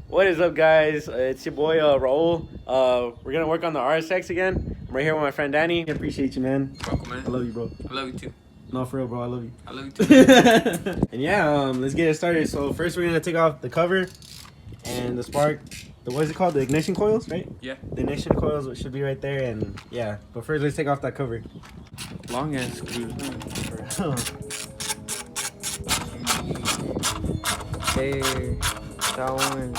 What is up, guys? It's your boy Raul. We're gonna work on the RSX again. I'm right here with my friend Danny. I appreciate you, man. Welcome, man. I love you, bro. I love you too. No, for real, bro. I love you. I love you too. And yeah, let's get it started. So first, we're gonna take off the cover and the spark. What is it called? The ignition coils, right? Yeah. The ignition coils should be right there, and yeah. But first, let's take off that cover. Long ass screws. Hey, that one.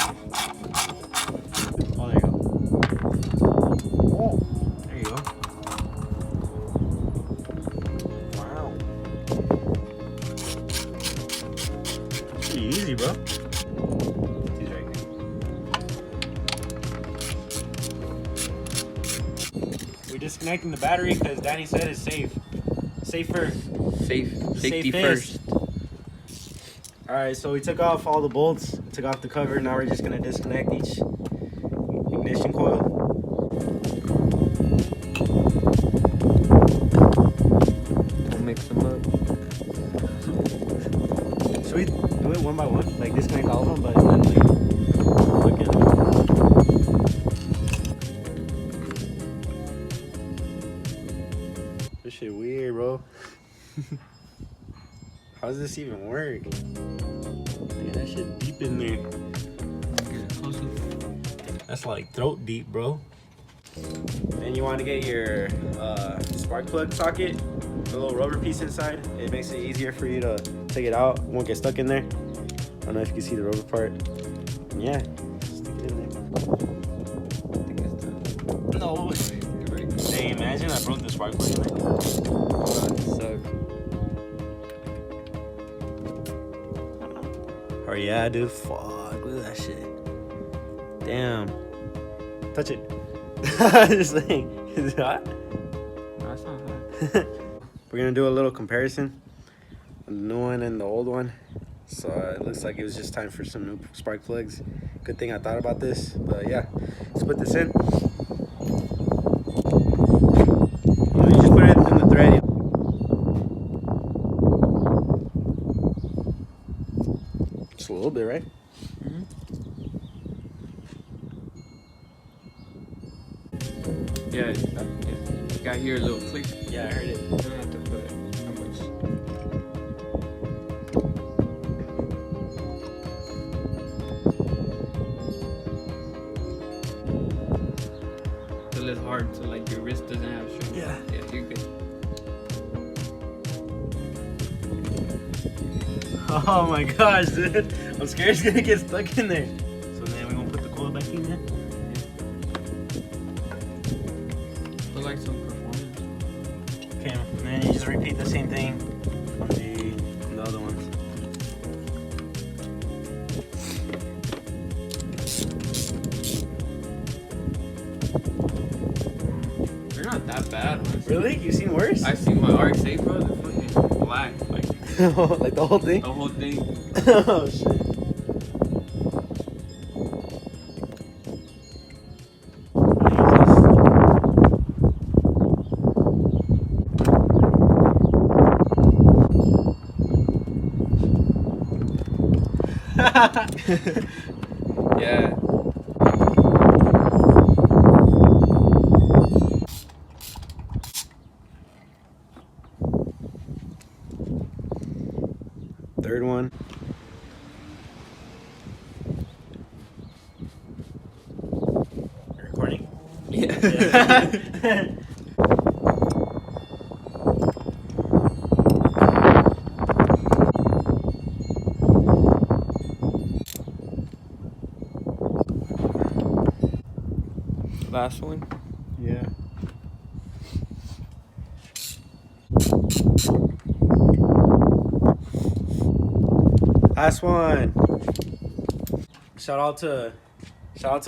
Oh, there you go. Oh, there you go. Wow. Pretty easy, bro. He's right here. We're disconnecting the battery because Danny said it's safe. Safer. Safety Safest. first. Alright, so we took off all the bolts, took off the cover. Now we're just gonna disconnect each ignition coil. We'll mix them up. Should we do it one by one? Like disconnect all of them, but then like look at it. This shit weird, bro. How does this even work? Dude, that shit deep in there. That's like throat deep, bro. Then you want to get your spark plug socket, the little rubber piece inside. It makes it easier for you to take it out. It won't get stuck in there. I don't know if you can see the rubber part. Yeah, stick it in there. No. Hey, imagine I broke the spark plug in there. Suck. Oh yeah, dude. Fuck, look at that shit. Damn. Touch it. Just like, is it hot? No, it's not hot. We're gonna do a little comparison, the new one and the old one. So it looks like it was just time for some new spark plugs. Good thing I thought about this, but yeah, let's put this in. You just put it in the thread. Just a little bit, right? Mm-hmm. Yeah. You got here a little click. Yeah, I heard it. You don't have to put how much. It's a little hard, so like your wrist doesn't have strength. Yeah. Yeah, you're good. Oh my gosh, dude. I'm scared it's gonna get stuck in there. So then we're gonna put the coil back in there. Put like some performance. Okay, and then you just repeat the same thing on the other ones. They're not that bad, honestly. Really? You seen worse? I see my RX8, bro. They're fucking black. Like Like the whole thing? the whole thing. Oh shit. Yeah. Third one. You're recording? Yeah. Last one. Yeah. Last one. Shout out to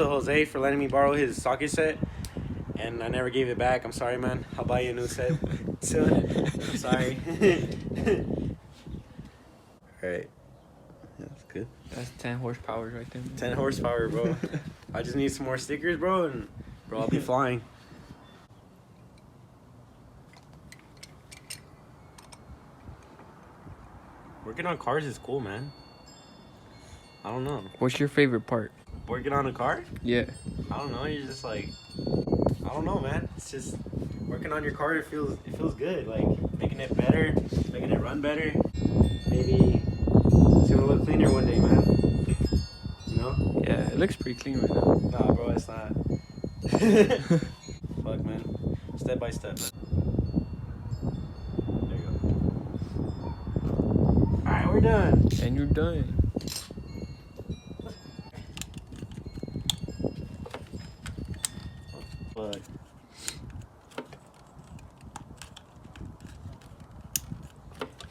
Jose for letting me borrow his socket set, and I never gave it back. I'm sorry, man. I'll buy you a new set soon. I'm sorry. All right. Yeah, that's good. That's 10 horsepower right there. 10 horsepower, bro. I just need some more stickers, bro, and bro, I'll be flying. Working on cars is cool, man. I don't know. What's your favorite part? working on a car? Yeah. I don't know. You're just like, I don't know, man. It's just working on your car. It feels good. Like making it better, making it run better. Maybe it's gonna look cleaner one day, man. You know? Yeah, it looks pretty clean right now. Nah, bro, it's not. Fuck, man. Step by step, man. There you go. All right, we're done. And you're done. Fuck.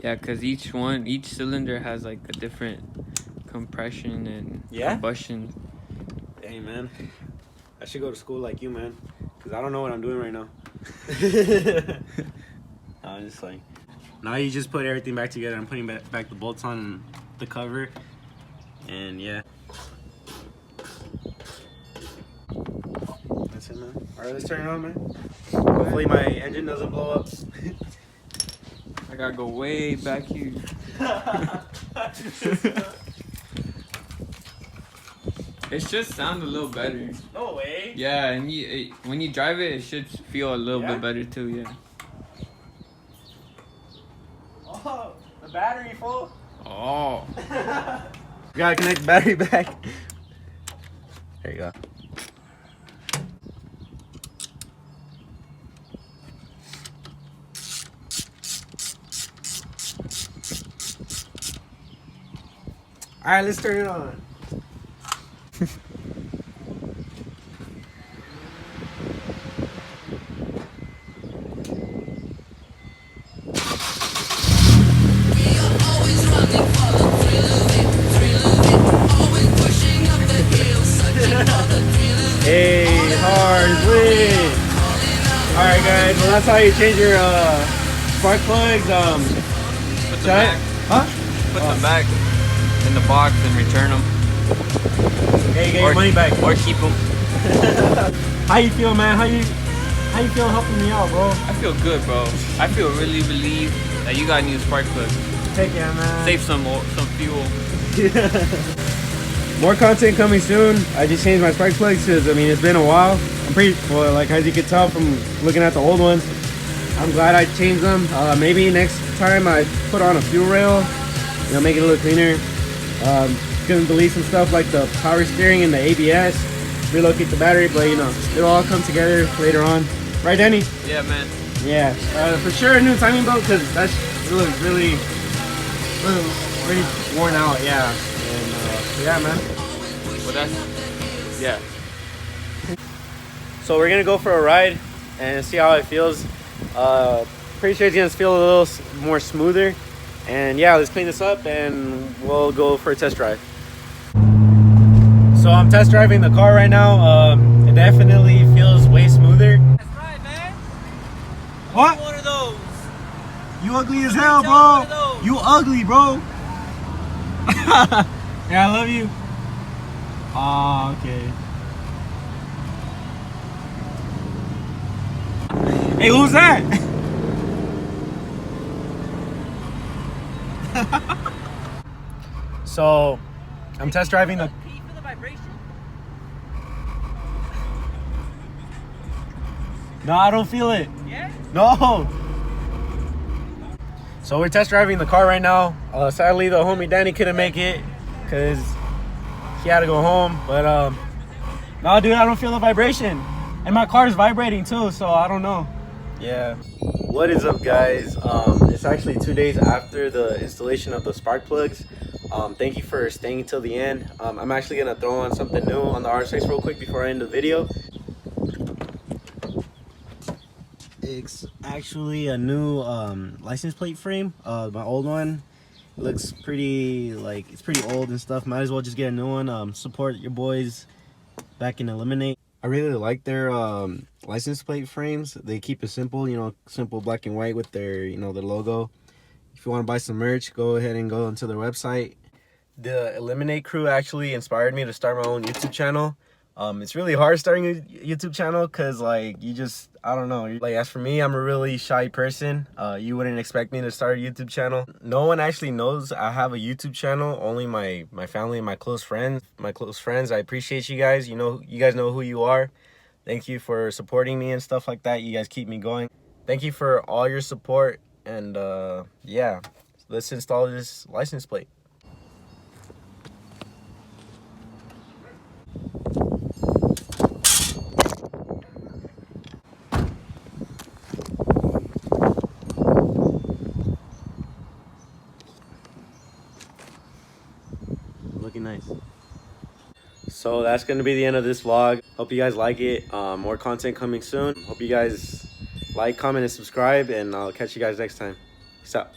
Yeah, because each cylinder has like a different compression and combustion. Hey, man. I should go to school like you, man. Because I don't know what I'm doing right now. I'm just like... Now you just put everything back together. I'm putting back the bolts on the cover. And yeah. That's it, man. Alright, let's turn it on, man. Hopefully my engine doesn't blow up. I gotta go way back here. It should sound a little better. No way. Yeah, and when you drive it, it should feel a little bit better too, yeah. Oh, the battery full. Oh. Gotta connect the battery back. There you go. Alright, let's turn it on. Hey, hard win. Alright guys, well that's how you change your spark plugs. Put them back. Huh? Put them back in the box and return them. Hey, you get your money back. Or keep them. How you feel, man? How you feel helping me out, bro? I feel good, bro. I feel really relieved that you got new spark plugs. Heck yeah, man. Save some fuel. More content coming soon. I just changed my spark plugs because, I mean, it's been a while. I'm pretty, well, like, as you can tell from looking at the old ones, I'm glad I changed them. Maybe next time I put on a fuel rail, you know, make it a little cleaner. Gonna delete some stuff like the power steering and the ABS, relocate the battery, but, you know, it'll all come together later on. Right, Danny? Yeah, man. Yeah, for sure a new timing belt because that looks really worn out, yeah. And yeah, man. Well, that's, yeah. So we're gonna go for a ride and see how it feels. Pretty sure it's gonna feel a little more smoother. And yeah, let's clean this up and we'll go for a test drive. So I'm test driving the car right now. It definitely feels way smoother. That's right, man. What? One of those. You ugly as hell, bro. You ugly, bro. Yeah, I love you. Oh, okay. Hey, who's that? So, I'm test driving the... Can you feel the vibration? No, I don't feel it. Yeah? No. So we're test driving the car right now. Sadly, the homie Danny couldn't make it because he had to go home. But no, dude, I don't feel the vibration, and my car is vibrating too. So I don't know. Yeah. What is up, guys? It's actually 2 days after the installation of the spark plugs. Thank you for staying till the end. I'm actually gonna throw on something new on the RSX real quick before I end the video. It's actually a new license plate frame. My old one looks pretty, like, it's pretty old and stuff. Might as well just get a new one. Support your boys back in Eliminate. I really like their license plate frames. They keep it simple, you know, simple black and white with their, you know, their logo. If you want to buy some merch, go ahead and go onto their website. The Eliminate crew actually inspired me to start my own YouTube channel. It's really hard starting a YouTube channel because like you just, I don't know, like as for me, I'm a really shy person. You wouldn't expect me to start a YouTube channel. No one actually knows I have a YouTube channel, only my family and my close friends. I appreciate you guys. You know, you guys know who you are. Thank you for supporting me and stuff like that. You guys keep me going. Thank you for all your support, and yeah, let's install this license plate. Looking nice. So that's gonna be the end of this vlog. Hope you guys like it. More content coming soon. Hope you guys like, comment, and subscribe, and I'll catch you guys next time. Peace out.